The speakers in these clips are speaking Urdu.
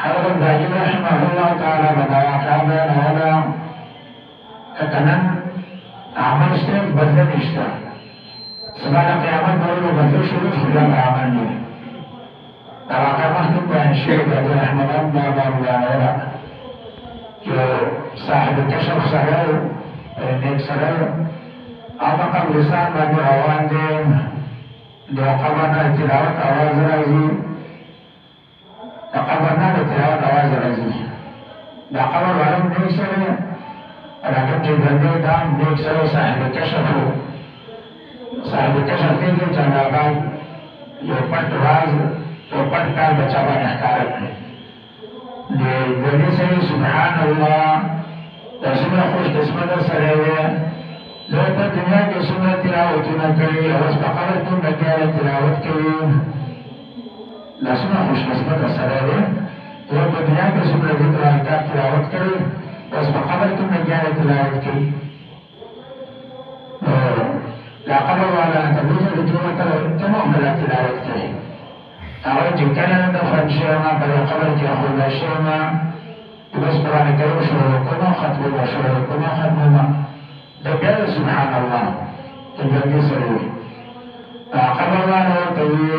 حضرت باجی رحمه الله تعالی بداواقع بیانولا کنن عمل شته بدله نشته سبا د قیامت نورو بدله شروع خدا د عمل نه دا واقع مخکې بیان شوی باجی رحمه الله بیانولا یو صاحب کشف سره نیک سره او په قبرستان باندې روان دی د قبر نه تلاوت اواز راځي د قبر نه تلاوت اواز راځي د قبر والو نیک سره راکب چې ګرځي دا نیک سره صاحب کشف صاحب کشف دی چې هغه یو پټ راز یو پټ کار بچا باندې ښکار کړي د دې سره سبحان الله دا څومره خوش قسمت سره دی لو په دنیا کې څومره تلاوتونه کوي او اوس په قبر کې بیا تلاوت کوي دا څومره خوش قسمت سره دی لو په دنیا کې څومره ذکر او تلاوت کوي اوس په قبر کې بیا تلاوت کوي لا قبر ولا تبوز بجومة تمام لا تلاوت کوي هغه چې کله د فرشما په قبر کې خو شرما بس قرآن کریم شروع کومه ختمه شروع کومه ختمه دبیر سبحان الله تجربه سره قبر والا ورته وي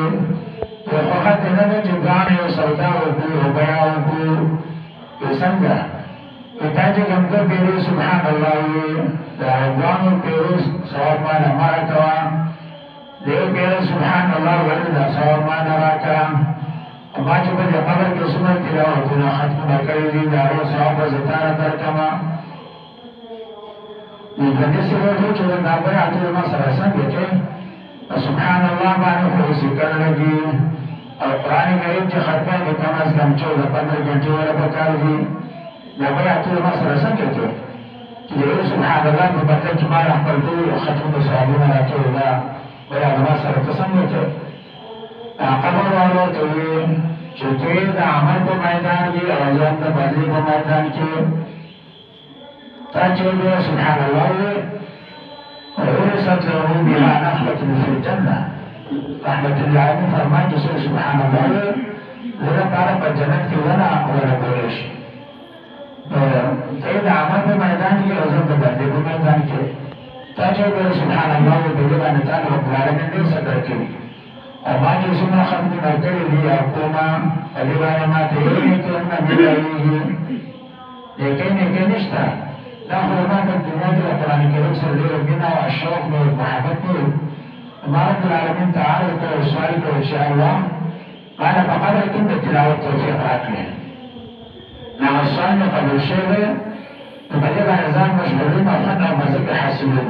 وفقط نه ده چې ګاڼې او سودا وکړي او بیا وکړي څنګه تا چې کوم څه پیرو سبحان الله وي د ګاڼو پیرو ثواب باندې ماره کوه دیو پیرو سبحان الله ولې دا ثواب باندې راکړه ما چې په قبر کې څومره تلاوتونه ختمونه کړي دي د هغو ثواب به زه تاله درکړمه دې سره چې دا بیعت ما سره څنګه کوي سبحان الله باندې خو ذکر لګي او قرآن کریم چې ختمه کې کم از کم 14-15 غنټې ولا پکار دي دا بیعت ما سره څنګه کوي چې سبحان الله په بدل کې ما خپل ټول ختمه ثوابونه راکړي دا بیعت ما سره څنګه کوي قبر والو ته وي چې دوی د عمل په میدان کې او ځان د بدلې په میدان کې تاجر سبحان الله ورثت له بها نخلة في الجنة رحمة الله عليه فرمائے جسے سبحان الله ولا تعالی په جنت کې ولا بولش ته د عمل په میدان کې او ځان د بدلې په میدان کې تاجر سبحان الله په دې باندې تعالی رب العالمین دې صدر کوي او ما چې څومره ختمه کړې دي او کومه دې باندې ما ته یې کوم نه ملایي لیکن کې نشته لا هو ما في الدنيا دي القرآن الكريم سر لي ربنا والشوق والمحبة ما رب العالمين تعالى وسؤالك إن شاء الله قال فقدر كنت تلاوة توفيق راكله نعم السؤال قبل الشيء تبدأ نظام مشغولين وفن ومزق حاسبين